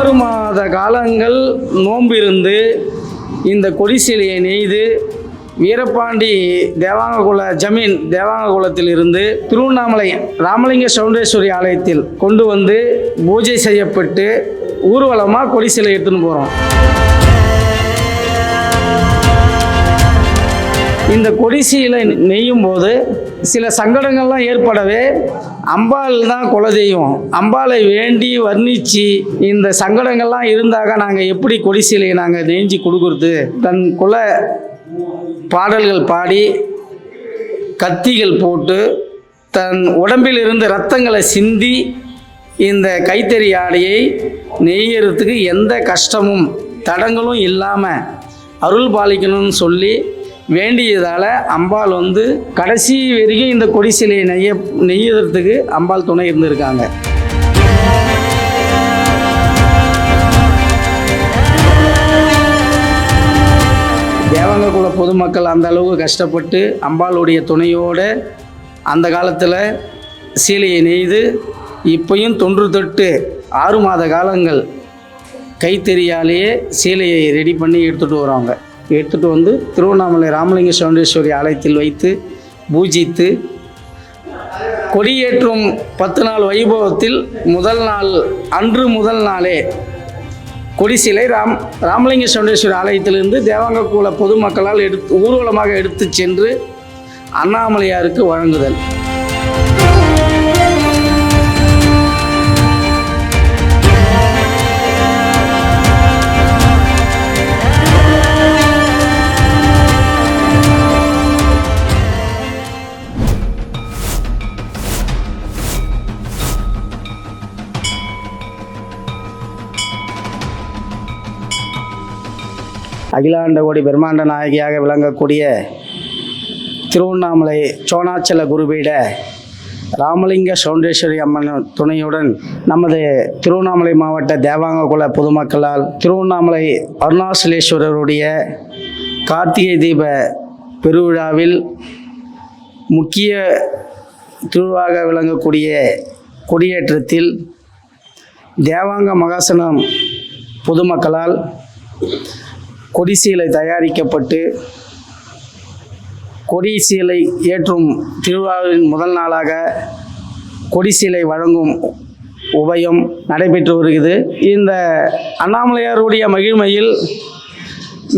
6 மாத காலங்கள் நோம்பிருந்து இந்த கொடி சிலையை நெய்து வீரபாண்டி தேவாங்ககுல ஜமீன் தேவாங்ககுலத்திலிருந்து திருவண்ணாமலை ராமலிங்க சௌண்டேஸ்வரி ஆலயத்தில் கொண்டு வந்து பூஜை செய்யப்பட்டு ஊர்வலமாக கொடி சிலை எடுத்துன்னு போகிறோம். இந்த கொடி சிலை நெய்யும் போது சில சங்கடங்கள்லாம் ஏற்படவே அம்பாள் தான் குலதெய்வம். அம்பாளை வேண்டி வர்ணித்து இந்த சங்கடங்கள்லாம் இருந்தாக நாங்கள் எப்படி கொடி சிலையை நாங்கள் நெஞ்சு கொடுக்குறது? தன் குல பாடல்கள் பாடி கத்திகள் போட்டு தன் உடம்பில் இருந்து இரத்தங்களை சிந்தி இந்த கைத்தறி ஆடையை நெய்யறதுக்கு எந்த கஷ்டமும் தடங்களும் இல்லாமல் அருள் பாலிக்கணும்னு சொல்லி வேண்டியதால் அம்பாள் வந்து கடைசி வரைக்கும் இந்த கொடி சிலையை நெய்யறதுக்கு அம்பாள் துணை இருந்திருக்காங்க. தேவாங்ககுல பொதுமக்கள் அந்த அளவுக்கு கஷ்டப்பட்டு அம்பாளுடைய துணையோடு அந்த காலத்தில் சீலையை நெய்து இப்பையும் தொன்று தொட்டு 6 மாத காலங்கள் கைத்தறியாலேயே சீலையை ரெடி பண்ணி எடுத்துகிட்டு வந்து திருவண்ணாமலை ராமலிங்க சௌண்டேஸ்வரி ஆலயத்தில் வைத்து பூஜித்து கொடியேற்றும் 10 நாள் வைபவத்தில் முதல் நாளே கொடி சிலை ராமலிங்க சௌண்டேஸ்வரி ஆலயத்திலிருந்து தேவாங்ககுல பொதுமக்களால் ஊர்வலமாக எடுத்து சென்று அண்ணாமலையாருக்கு வழங்குதல். அகிலாண்ட கோடி பிரம்மாண்ட நாயகியாக விளங்கக்கூடிய திருவண்ணாமலை சோணாச்சல குருபீட ராமலிங்க சௌண்டேஸ்வரி அம்மன் துணையுடன் நமது திருவண்ணாமலை மாவட்ட தேவாங்ககுல பொதுமக்களால் திருவண்ணாமலை அருணாசலேஸ்வரருடைய கார்த்திகை தீப பெருவிழாவில் முக்கிய திருவிழாவாக விளங்கக்கூடிய கொடியேற்றத்தில் தேவாங்க மகாசனம் பொதுமக்களால் கொடி சீலை தயாரிக்கப்பட்டு கொடி சீலை ஏற்றும் திருவிழாவின் முதல் நாளாக கொடி சீலை வழங்கும் உபயம் நடைபெற்று வருகிறது. இந்த அண்ணாமலையாருடைய மகிழ்மையில்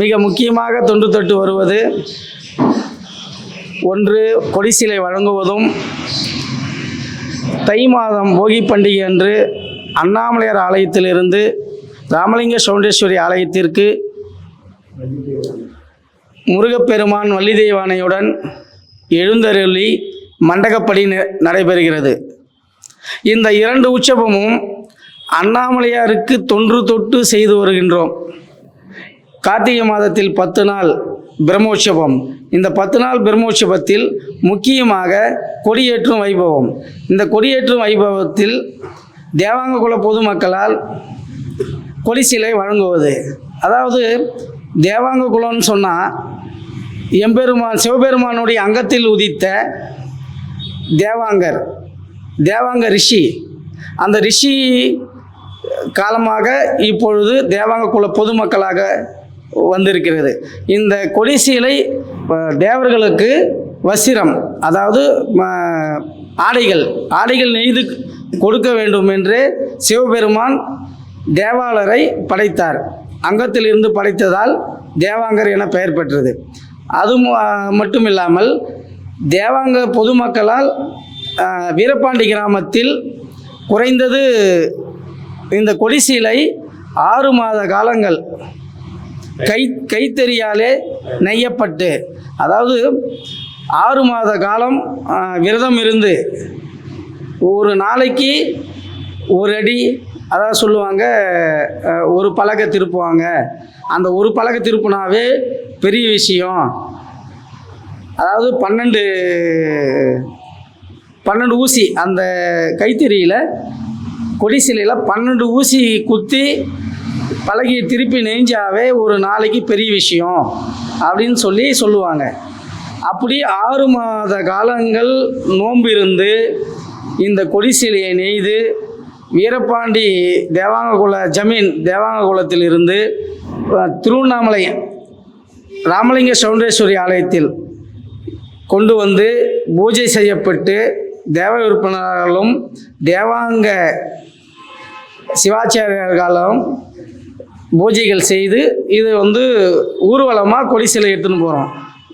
மிக முக்கியமாக தொன்று தொட்டு வருவது ஒன்று கொடி சீலை வழங்குவதும், தை மாதம் போகி பண்டிகை அன்று அண்ணாமலையார் ஆலயத்திலிருந்து ராமலிங்க சௌண்டேஸ்வரி ஆலயத்திற்கு முருகப்பெருமான் வள்ளி தெய்வானையுடன் எழுந்தருளி மண்டகப்படி நடைபெறுகிறது. இந்த 2 உற்சவமும் அண்ணாமலையாருக்கு தொன்று தொட்டு செய்து வருகின்றோம். கார்த்திகை மாதத்தில் 10 நாள் பிரம்மோற்சவம். இந்த 10 நாள் பிரம்மோற்சவத்தில் முக்கியமாக கொடியேற்றும் வைபவம். இந்த கொடியேற்றும் வைபவத்தில் தேவாங்ககுல பொதுமக்களால் கொடி சிலை வழங்குவது. அதாவது தேவாங்ககுலம்னு சொன்னால் சிவபெருமானுடைய அங்கத்தில் உதித்த தேவாங்க ரிஷி. அந்த ரிஷி காலமாக இப்பொழுது தேவாங்ககுல பொதுமக்களாக வந்திருக்கிறது. இந்த கொடி சீலை தேவர்களுக்கு வசிரம், அதாவது ஆடைகள் நெய்து கொடுக்க வேண்டும் என்று சிவபெருமான் தேவாலரை படைத்தார். அங்கத்தில் இருந்து படைத்ததால் தேவாங்கர் என பெயர் பெற்றது. அது மட்டும் இல்லாமல் தேவாங்க பொதுமக்களால் வீரபாண்டி கிராமத்தில் குறைந்தது இந்த கொடி சீலை 6 மாத காலங்கள் கைத்தறியாலே நெய்யப்பட்டு, அதாவது 6 மாத காலம் விரதம் இருந்து ஒரு நாளைக்கு 1 அடி, அதாவது சொல்லுவாங்க ஒரு பலகை திருப்புவாங்க. அந்த ஒரு பலகை திருப்புனாவே பெரிய விஷயம். அதாவது 12 ஊசி, அந்த கைத்தறியில் கொடி சிலையில் 12 ஊசி குத்தி பலகையை திருப்பி நெஞ்சாவே ஒரு நாளைக்கு பெரிய விஷயம் அப்படின்னு சொல்லுவாங்க. அப்படி 6 மாத காலங்கள் நோம்பிருந்து இந்த கொடி சிலையை நெய்து வீரபாண்டி தேவாங்ககுல ஜமீன் தேவாங்ககுலத்திலிருந்து திருவண்ணாமலை ராமலிங்க சௌண்டேஸ்வரி ஆலயத்தில் கொண்டு வந்து பூஜை செய்யப்பட்டு தேவ விற்பனர்களும் தேவாங்க சிவாச்சாரியர்களும் பூஜைகள் செய்து இது வந்து ஊர்வலமாக கொடி சிலை எடுத்துன்னு போகிறோம்.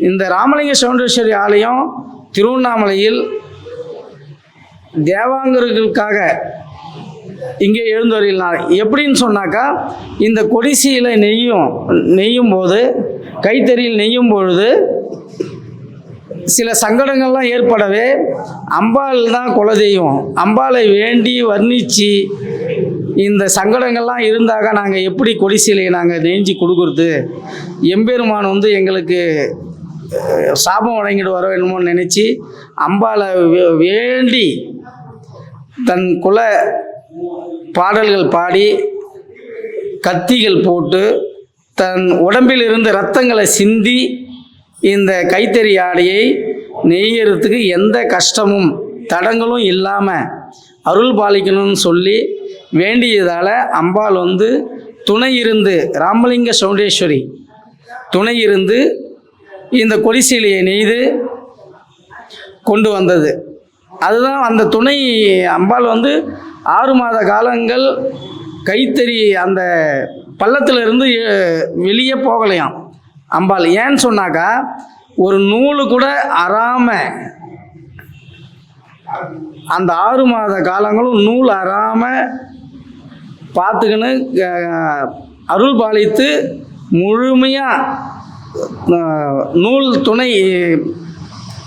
இந்த ராமலிங்க சௌண்டேஸ்வரி ஆலயம் திருவண்ணாமலையில் தேவாங்கர்களுக்காக இங்கே எழுந்தருளினார். எப்படின்னு சொன்னாக்கா, இந்த கொடிசீலை நெய்யும் போது கைத்தறியில் நெய்யும் பொழுது சில சங்கடங்கள்லாம் ஏற்படவே அம்பாள் தான் குலதெய்வம். அம்பாளை வேண்டி வர்ணித்து இந்த சங்கடங்கள்லாம் இருந்தாக நாங்கள் எப்படி கொடிசீலையை நாங்கள் நெஞ்சு கொடுக்குறது, எம்பெருமான் வந்து எங்களுக்கு சாபம் வழங்கிட்டு வர வேணுமோன்னு நினச்சி அம்பாளை வேண்டி தன் குல பாடல்கள் பாடி கத்திகள் போட்டு தன் உடம்பில் இருந்து இரத்தங்களை சிந்தி இந்த கைத்தறி ஆடையை நெய்யறதுக்கு எந்த கஷ்டமும் தடங்களும் இல்லாமல் அருள் பாலிக்கணும்னு சொல்லி வேண்டியதால் அம்பாள் வந்து துணை இருந்து, ராமலிங்க சௌண்டேஸ்வரி துணை இருந்து இந்த கொடிசீலையை நெய்து கொண்டு வந்தது. அதுதான் அந்த துணை அம்பாள் வந்து 6 மாத காலங்கள் கைத்தறி அந்த பள்ளத்திலிருந்து வெளியே போகலையாம் அம்பாள். ஏன்னு சொன்னாக்கா, ஒரு நூலு கூட அறாமல் அந்த 6 மாத காலங்களும் நூல் அறாமல் பார்த்துக்கின்னு அருள் பாலித்து முழுமையாக நூல் துணை,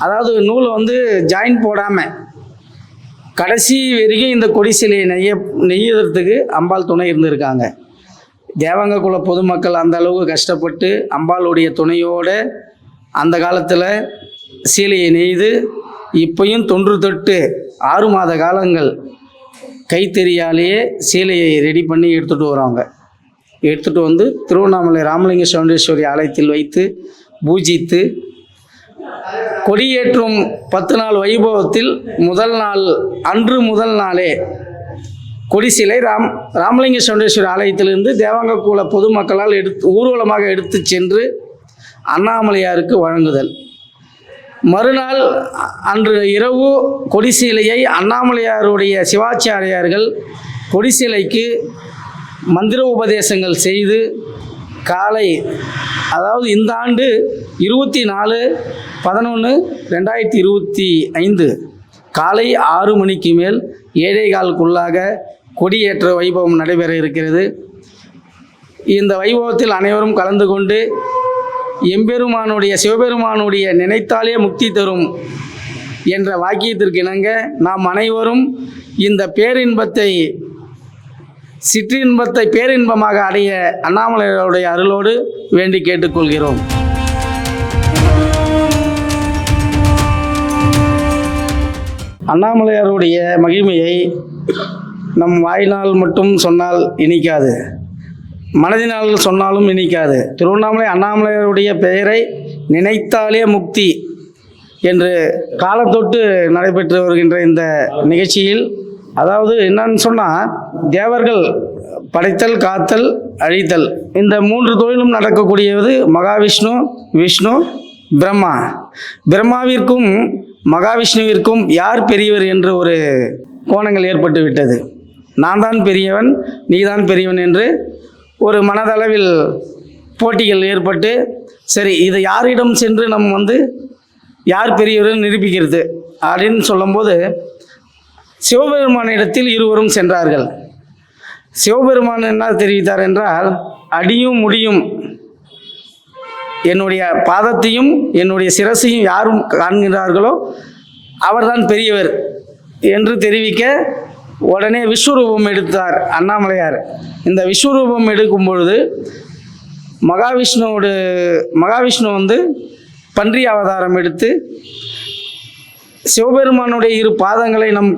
அதாவது நூல் வந்து ஜாயின் போடாமல் கடைசி வரைக்கும் இந்த கொடிசிலையை நெய்யறதுக்கு அம்பாள் துணை இருந்திருக்காங்க. தேவாங்க குல பொதுமக்கள் அந்த அளவுக்கு கஷ்டப்பட்டு அம்பாளுடைய துணையோடு அந்த காலத்தில் சீலையை நெய்து இப்பையும் தொன்று தொட்டு 6 மாத காலங்கள் கைத்தறியாலேயே சீலையை ரெடி பண்ணி எடுத்துகிட்டு வராங்க. எடுத்துகிட்டு வந்து திருவண்ணாமலை ராமலிங்க சௌண்டேஸ்வரி ஆலயத்தில் வைத்து பூஜித்து கொடியேற்றும் 10 நாள் வைபவத்தில் முதல் நாளே கொடிசிலை ராமலிங்க சௌண்டேஸ்வரி ஆலயத்திலிருந்து தேவாங்க குல பொதுமக்களால் ஊர்வலமாக எடுத்து சென்று அண்ணாமலையாருக்கு வழங்குதல். மறுநாள் அன்று இரவு கொடிசீலையை அண்ணாமலையாருடைய சிவாச்சாரியார்கள் கொடிசீலைக்கு மந்திர உபதேசங்கள் செய்து காலை, அதாவது இந்த ஆண்டு 24/11/2025 காலை 6 மணிக்கு மேல் 7:15க்குள்ளாக கொடியேற்ற வைபவம் நடைபெற இருக்கிறது. இந்த வைபவத்தில் அனைவரும் கலந்து கொண்டு எம்பெருமானுடைய சிவபெருமானுடைய நினைத்தாலே முக்தி தரும் என்ற வாக்கியத்திற்கு இணங்க நாம் அனைவரும் இந்த சிற்றின்பத்தை பேரின்பமாக அடைய அண்ணாமலையாருடைய அருளோடு வேண்டி கேட்டுக்கொள்கிறோம். அண்ணாமலையாருடைய மகிமையை நம் வாயினால் மட்டும் சொன்னால் இனிக்காது, மனதினால் சொன்னாலும் இனிக்காது. திருவண்ணாமலை அண்ணாமலையாருடைய பெயரை நினைத்தாலே முக்தி என்று காலத்தொட்டு நடைபெற்று வருகின்ற இந்த நிகழ்ச்சியில், அதாவது என்னன்னு சொன்னால், தேவர்கள் படைத்தல், காத்தல், அழித்தல், இந்த 3 தொழிலும் நடக்கக்கூடியது மகாவிஷ்ணு, விஷ்ணு, பிரம்மா. பிரம்மாவிற்கும் மகாவிஷ்ணுவிற்கும் யார் பெரியவர் என்று ஒரு கோணங்கள் ஏற்பட்டு விட்டது. நான் தான் பெரியவன், நீ தான் பெரியவன் என்று ஒரு மனதளவில் போட்டிகள் ஏற்பட்டு, சரி இதை யாரிடம் சென்று நம்ம யார் பெரியவர் நிரூபிக்கிறது அப்படின்னு சொல்லும்போது சிவபெருமானிடத்தில் இருவரும் சென்றார்கள். சிவபெருமான் என்ன தெரிவித்தார் என்றால், அடியும் முடியும் என்னுடைய பாதத்தையும் என்னுடைய சிரசையும் யாரும் காண்கிறார்களோ அவர்தான் பெரியவர் என்று தெரிவிக்க, உடனே விஸ்வரூபம் எடுத்தார் அண்ணாமலையார். இந்த விஸ்வரூபம் எடுக்கும் பொழுது மகாவிஷ்ணு பன்றி அவதாரம் எடுத்து சிவபெருமானுடைய 2 பாதங்களை நம்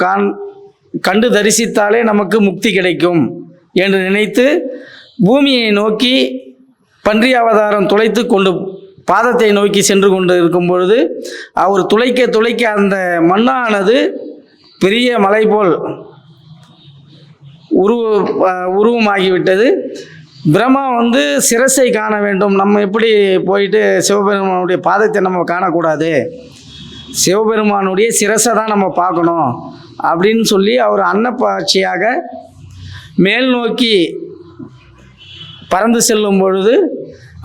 கண்டு தரிசித்தாலே நமக்கு முக்தி கிடைக்கும் என்று நினைத்து பூமியை நோக்கி பன்றி அவதாரம் துளைத்து கொண்டு பாதத்தை நோக்கி சென்று கொண்டு இருக்கும் பொழுது அவர் துளைக்க அந்த மண்ணானது பெரிய மலை போல் உருவமாகிவிட்டது. பிரம்மா சிரசை காண வேண்டும். நம்ம எப்படி போயிட்டு சிவபெருமானுடைய பாதத்தை நம்ம காணக்கூடாது, சிவபெருமானுடைய சிரசை தான் நம்ம பார்க்கணும் அப்படின்னு சொல்லி அவர் அன்னப்பாட்சியாக மேல் நோக்கி பறந்து செல்லும் பொழுது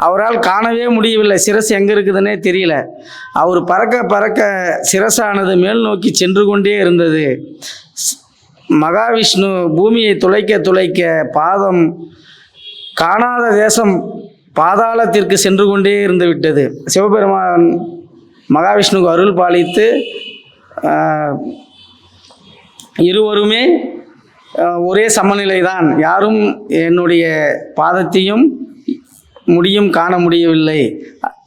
அவரால் காணவே முடியவில்லை. சிரசு எங்கே இருக்குதுன்னே தெரியல. அவர் பறக்க பறக்க சிரசானது மேல் நோக்கி சென்று கொண்டே இருந்தது. மகாவிஷ்ணு பூமியை துளைக்க துளைக்க பாதம் காணாத தேசம் பாதாளத்திற்கு சென்று கொண்டே இருந்து விட்டது. சிவபெருமான் மகாவிஷ்ணுக்கு அருள் பாலித்து இருவருமே ஒரே சமநிலை தான். யாரும் என்னுடைய பாதத்தையும் முடியும் காண முடியவில்லை.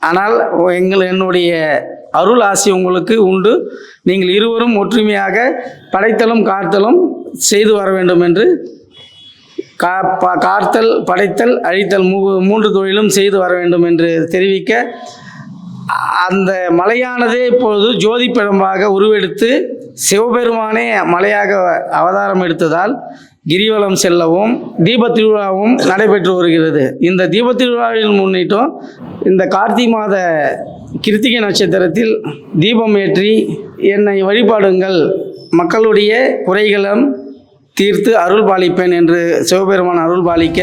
ஆனால் என்னுடைய அருள் ஆசி உங்களுக்கு உண்டு. நீங்கள் இருவரும் ஒற்றுமையாக படைத்தலும் காத்தலும் செய்து வர வேண்டும் என்று காத்தல், படைத்தல், அழித்தல் மூன்று தொழிலும் செய்து வர வேண்டும் என்று தெரிவிக்க, அந்த மலையானதே இப்பொழுது ஜோதி பெரும்பாக உருவெடுத்து சிவபெருமானே மலையாக அவதாரம் எடுத்ததால் கிரிவலம் செல்லவும் தீபத் திருவிழாவும் நடைபெற்று வருகிறது. இந்த தீபத் திருவிழாவில் முன்னிட்டும் இந்த கார்த்திகை மாத கிருத்திகை நட்சத்திரத்தில் தீபம் ஏற்றி என்னை வழிபாடுங்கள், மக்களுடைய குறைகளும் தீர்த்து அருள் பாலிப்பேன் என்று சிவபெருமான் அருள் பாலிக்க,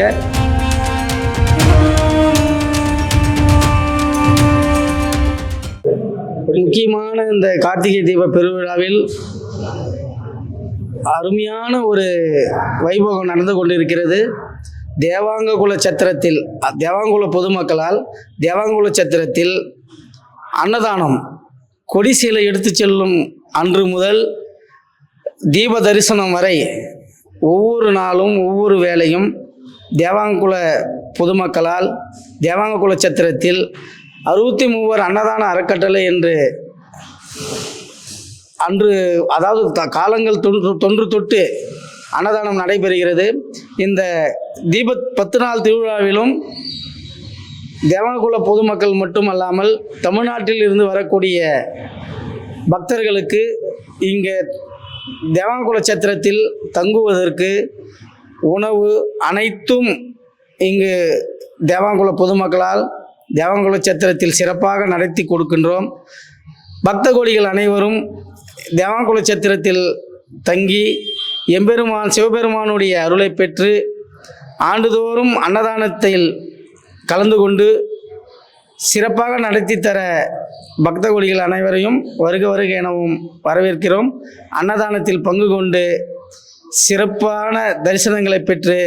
முக்கியமான இந்த கார்த்திகை தீப பெருவிழாவில் அருமையான ஒரு வைபவம் நடந்து கொண்டிருக்கிறது. தேவாங்ககுல சத்திரத்தில், தேவாங்குல பொதுமக்களால் தேவாங்குல சத்திரத்தில் அன்னதானம் கொடிசீலை எடுத்து செல்லும் அன்று முதல் தீப தரிசனம் வரை ஒவ்வொரு நாளும் ஒவ்வொரு வேளையும் தேவாங்குல பொதுமக்களால் தேவாங்குல சத்திரத்தில் 63 அன்னதான அறக்கட்டளை என்று அன்று, அதாவது காலங்கள் தொன்று தொட்டு அன்னதானம் நடைபெறுகிறது. இந்த 10 நாள் திருவிழாவிலும் தேவாங்குல பொதுமக்கள் மட்டுமல்லாமல் தமிழ்நாட்டில் இருந்து வரக்கூடிய பக்தர்களுக்கு இங்கே தேவாங்குல சத்திரத்தில் தங்குவதற்கு உணவு அனைத்தும் இங்கு தேவாங்குல பொதுமக்களால் தேவாங்குல சத்திரத்தில் சிறப்பாக நடத்தி கொடுக்கின்றோம். பக்த கோடிகள் அனைவரும் தேவாங்குல சத்திரத்தில் தங்கி எம்பெருமான் சிவபெருமானுடைய அருளை பெற்று ஆண்டுதோறும் அன்னதானத்தில் கலந்து கொண்டு சிறப்பாக நடத்தி தர பக்த கோடிகள் அனைவரையும் வருக வருக எனவும் வரவேற்கிறோம். அன்னதானத்தில் பங்கு கொண்டு சிறப்பான தரிசனங்களை பெற்று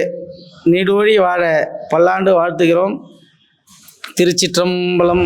நீடோழி வாழ பல்லாண்டு வாழ்த்துகிறோம். திருச்சிற்றம்பலம்.